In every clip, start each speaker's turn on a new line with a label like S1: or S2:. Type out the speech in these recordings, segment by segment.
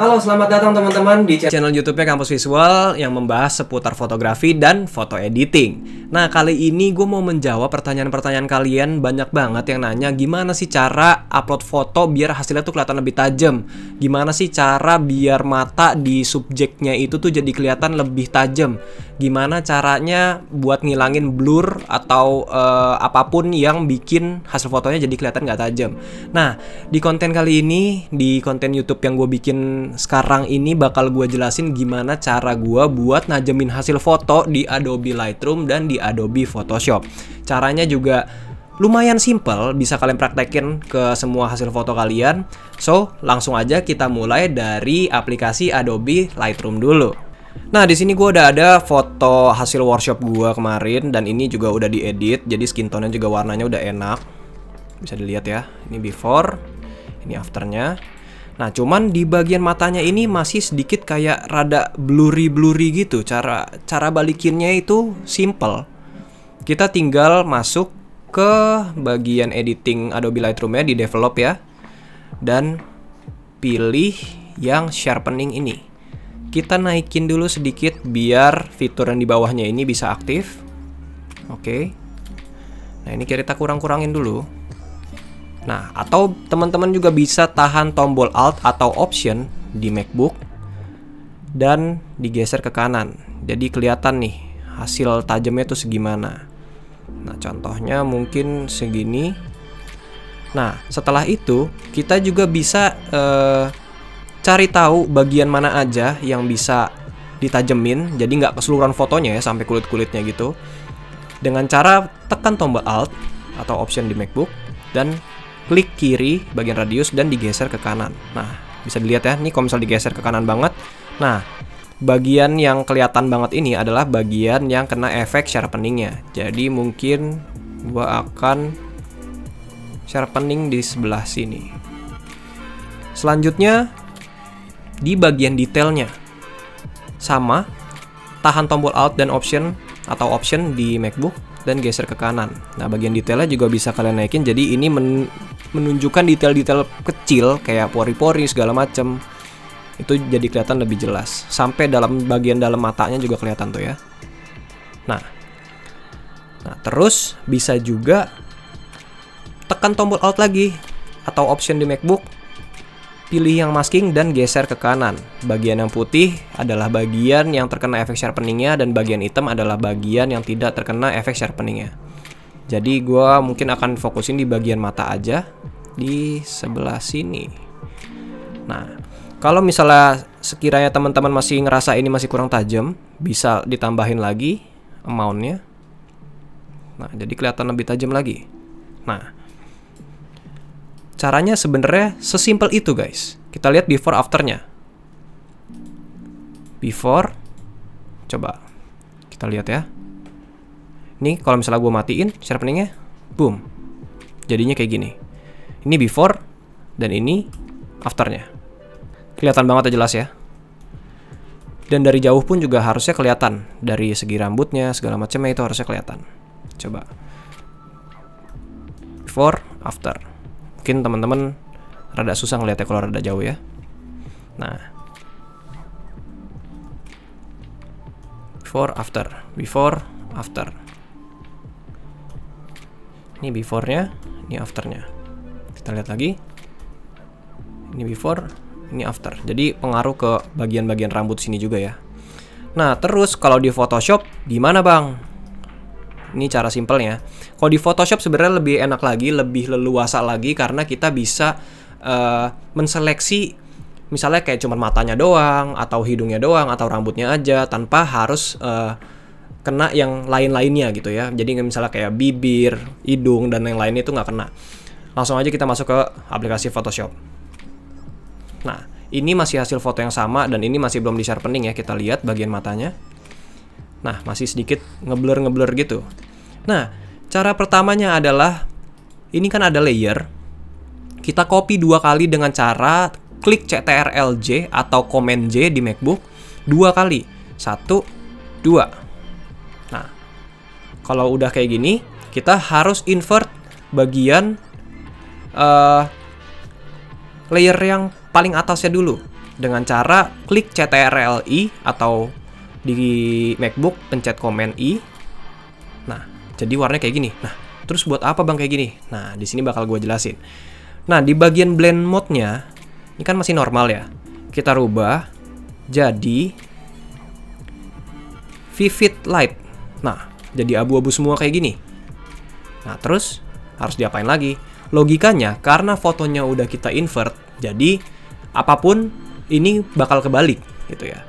S1: Halo, selamat datang teman-teman di channel YouTube-nya Kampus Visual yang membahas seputar fotografi dan foto editing. Nah, kali ini gue mau menjawab pertanyaan-pertanyaan kalian. Banyak banget yang nanya gimana sih cara upload foto biar hasilnya tuh kelihatan lebih tajam. Gimana sih cara biar mata di subjeknya itu tuh jadi kelihatan lebih tajam. Gimana caranya buat ngilangin blur atau apapun yang bikin hasil fotonya jadi kelihatan gak tajam. Nah, di konten kali ini, di konten YouTube yang gue bikin sekarang ini bakal gue jelasin gimana cara gue buat najemin hasil foto di Adobe Lightroom dan di Adobe Photoshop. Caranya juga lumayan simple, bisa kalian praktekin ke semua hasil foto kalian. So, langsung aja kita mulai dari aplikasi Adobe Lightroom dulu. Nah, di sini gue udah ada foto hasil workshop gue kemarin dan ini juga udah diedit, jadi skin tone-nya juga warnanya udah enak. Bisa dilihat ya, ini before, ini afternya. Nah, cuman di bagian matanya ini masih sedikit kayak rada blurry gitu. Cara balikinnya itu simple. Kita tinggal masuk ke bagian editing Adobe Lightroom-nya di develop ya. Dan pilih yang sharpening ini. Kita naikin dulu sedikit biar fitur yang di bawahnya ini bisa aktif. Oke. Nah, ini kita kurang-kurangin dulu. Nah, atau teman-teman juga bisa tahan tombol Alt atau Option di MacBook dan digeser ke kanan. Jadi kelihatan nih hasil tajamnya tuh segimana. Nah, contohnya mungkin segini. Nah, setelah itu kita juga bisa cari tahu bagian mana aja yang bisa ditajemin. Jadi nggak keseluruhan fotonya ya sampai kulit-kulitnya gitu. Dengan cara tekan tombol Alt atau Option di MacBook dan klik kiri bagian radius dan digeser ke kanan. Nah, bisa dilihat ya, ini kalau misal digeser ke kanan banget. Nah, bagian yang kelihatan banget ini adalah bagian yang kena efek sharpeningnya. Jadi mungkin gua akan sharpening di sebelah sini. Selanjutnya di bagian detailnya. Sama, tahan tombol Alt dan Option atau Option di MacBook dan geser ke kanan. Nah, bagian detailnya juga bisa kalian naikin. Jadi ini menunjukkan detail-detail kecil kayak pori-pori segala macem. Itu jadi kelihatan lebih jelas. Sampai dalam bagian dalam matanya juga kelihatan tuh ya. Nah, terus bisa juga tekan tombol Alt lagi atau Option di MacBook. Pilih yang masking dan geser ke kanan. Bagian yang putih adalah bagian yang terkena efek sharpeningnya dan bagian hitam adalah bagian yang tidak terkena efek sharpeningnya. Jadi gue mungkin akan fokusin di bagian mata aja di sebelah sini. Nah, kalau misalnya sekiranya teman-teman masih ngerasa ini masih kurang tajam, bisa ditambahin lagi amount-nya. Nah, jadi kelihatan lebih tajam lagi. Nah, caranya sebenarnya sesimpel itu guys. Kita lihat before afternya. Before, coba kita lihat ya. Ini kalau misalnya gue matiin sharpeningnya, boom, jadinya kayak gini. Ini before dan ini afternya. Kelihatan banget ya, jelas ya. Dan dari jauh pun juga harusnya kelihatan. Dari segi rambutnya segala macamnya itu harusnya kelihatan. Coba before, after. Mungkin teman-teman rada susah ngeliatnya kalau rada jauh ya. Nah, before, after. Ini before-nya, ini after-nya. Kita lihat lagi. Ini before, ini after. Jadi pengaruh ke bagian-bagian rambut sini juga ya. Nah, terus kalau di Photoshop gimana bang? Ini cara simpelnya. Kalau di Photoshop sebenarnya lebih enak lagi, lebih leluasa lagi karena kita bisa menseleksi misalnya kayak cuma matanya doang atau hidungnya doang atau rambutnya aja tanpa harus kena yang lain-lainnya gitu ya. Jadi misalnya kayak bibir, hidung dan yang lainnya itu nggak kena. Langsung aja kita masuk ke aplikasi Photoshop. Nah, ini masih hasil foto yang sama dan ini masih belum di sharpening ya. Kita lihat bagian matanya. Nah, masih sedikit ngeblur gitu. Nah, cara pertamanya adalah ini kan ada layer. Kita copy 2 kali dengan cara klik Ctrl+J atau Command J di MacBook 2 kali. 1, 2. Nah, kalau udah kayak gini, kita harus invert bagian layer yang paling atasnya dulu. dengan cara klik CTRL-I atau di MacBook pencet Command I. Nah, jadi warnanya kayak gini. Nah, terus buat apa bang kayak gini? Nah, di sini bakal gue jelasin. Nah, di bagian blend mode-nya, ini kan masih normal ya. Kita rubah jadi vivid light. Nah, jadi abu-abu semua kayak gini. Nah, terus harus diapain lagi? Logikanya, karena fotonya udah kita invert, jadi apapun ini bakal kebalik gitu ya.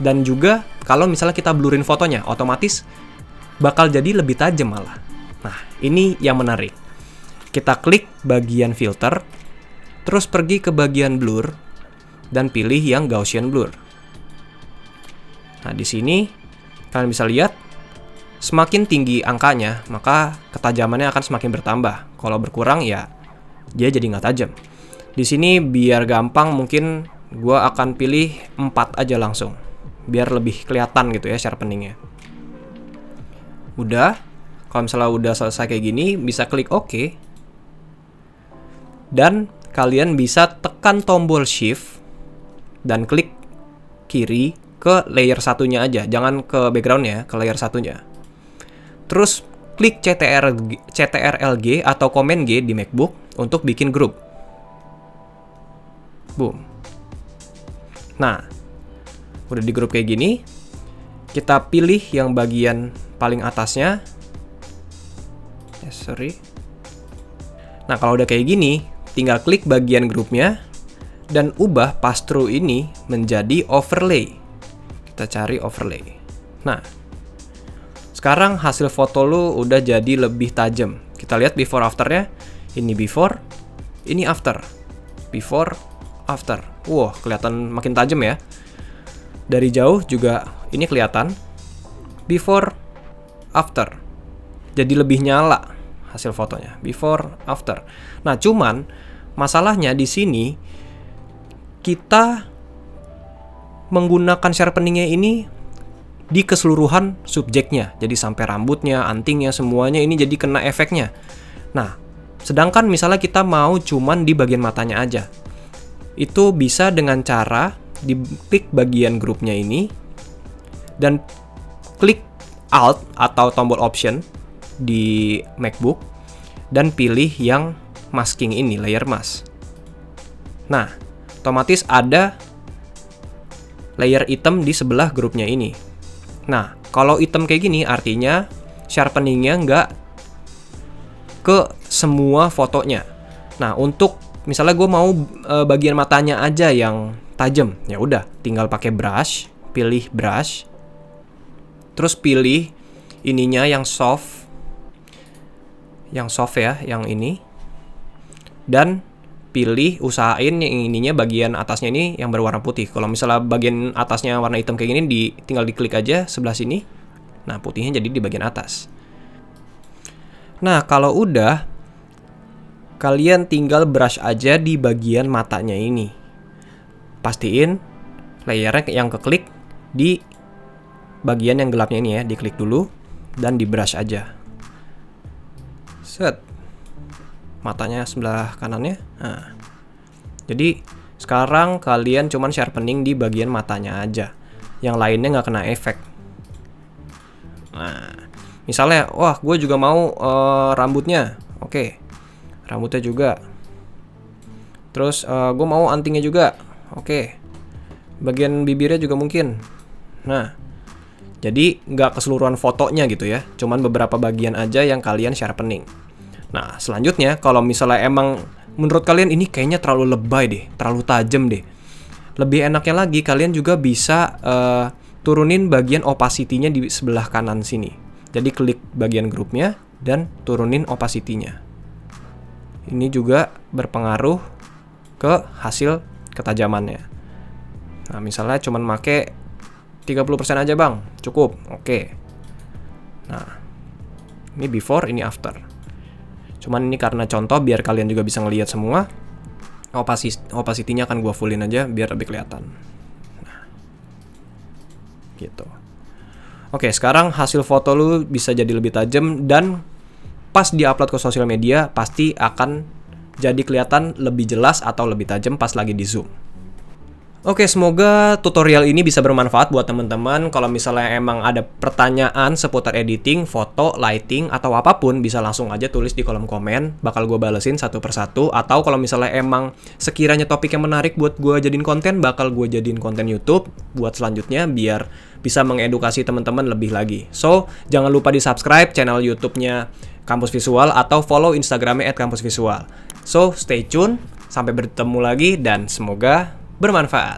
S1: Dan juga kalau misalnya kita blurin fotonya, otomatis bakal jadi lebih tajam malah. Nah, ini yang menarik. Kita klik bagian filter, terus pergi ke bagian blur, dan pilih yang Gaussian blur. Nah, di sini kalian bisa lihat, semakin tinggi angkanya, maka ketajamannya akan semakin bertambah. Kalau berkurang ya, dia jadi nggak tajam. Di sini biar gampang, mungkin gue akan pilih 4 aja langsung, biar lebih kelihatan gitu ya sharpeningnya. Udah, kalau misalnya udah selesai kayak gini, bisa klik OK. Dan kalian bisa tekan tombol Shift dan klik kiri ke layer satunya aja, jangan ke backgroundnya, ke layer satunya. Terus klik CTRL-G atau Command G di MacBook untuk bikin grup. Boom. Nah, udah di grup kayak gini, kita pilih yang bagian paling atasnya. Nah, kalau udah kayak gini, tinggal klik bagian grupnya dan ubah pass-through ini menjadi overlay. Kita cari overlay. Nah, sekarang hasil foto lu udah jadi lebih tajam. Kita lihat before afternya. Ini before, ini after. Before, after. Wow, kelihatan makin tajam ya. Dari jauh juga ini kelihatan. Before, after. Jadi lebih nyala hasil fotonya. Before, after. Nah, cuman masalahnya di sini kita menggunakan sharpeningnya ini di keseluruhan subjeknya. Jadi sampai rambutnya, antingnya, semuanya ini jadi kena efeknya. Nah, sedangkan misalnya kita mau cuman di bagian matanya aja. Itu bisa dengan cara diklik bagian grupnya ini dan klik Alt atau tombol Option di MacBook dan pilih yang masking ini, layer mask. Nah, otomatis ada layer hitam di sebelah grupnya ini. Nah, kalau hitam kayak gini artinya sharpeningnya nggak ke semua fotonya. Nah, untuk misalnya gue mau bagian matanya aja yang tajam, ya udah tinggal pakai brush, pilih brush, terus pilih ininya yang soft ya, yang ini, dan pilih usahain yang ininya bagian atasnya ini yang berwarna putih. Kalau misalnya bagian atasnya warna hitam kayak gini, tinggal diklik aja sebelah sini. Nah, putihnya jadi di bagian atas. Nah, kalau udah, kalian tinggal brush aja di bagian matanya ini. Pastiin layernya yang keklik di bagian yang gelapnya ini ya, diklik dulu dan di brush aja. Set. Matanya sebelah kanannya. Nah, jadi sekarang kalian cuman sharpening di bagian matanya aja, yang lainnya nggak kena efek. Nah, misalnya, wah gue juga mau rambutnya, oke, rambutnya juga. Terus gue mau antingnya juga, oke. Bagian bibirnya juga mungkin. Nah, jadi nggak keseluruhan fotonya gitu ya, cuman beberapa bagian aja yang kalian sharpening. Nah, selanjutnya kalau misalnya emang menurut kalian ini kayaknya terlalu lebay deh, terlalu tajam deh, lebih enaknya lagi kalian juga bisa turunin bagian opacity-nya di sebelah kanan sini. Jadi klik bagian grupnya dan turunin opacity-nya. Ini juga berpengaruh ke hasil ketajamannya. Nah, misalnya cuman make 30% aja bang, cukup, oke. Nah, ini before, ini after. Cuman ini karena contoh biar kalian juga bisa ngelihat semua. Opacity-nya akan gua fullin aja biar lebih kelihatan. Nah, gitu. Oke, sekarang hasil foto lu bisa jadi lebih tajam dan pas di-upload ke sosial media pasti akan jadi kelihatan lebih jelas atau lebih tajam pas lagi di zoom. Oke, semoga tutorial ini bisa bermanfaat buat teman-teman. Kalau misalnya emang ada pertanyaan seputar editing, foto, lighting, atau apapun, bisa langsung aja tulis di kolom komen. Bakal gue balesin satu persatu. Atau kalau misalnya emang sekiranya topik yang menarik buat gue jadiin konten, bakal gue jadiin konten YouTube buat selanjutnya biar bisa mengedukasi teman-teman lebih lagi. So, jangan lupa di subscribe channel YouTube-nya Kampus Visual atau follow Instagramnya @kampusvisual. So, stay tune. Sampai bertemu lagi dan semoga bermanfaat.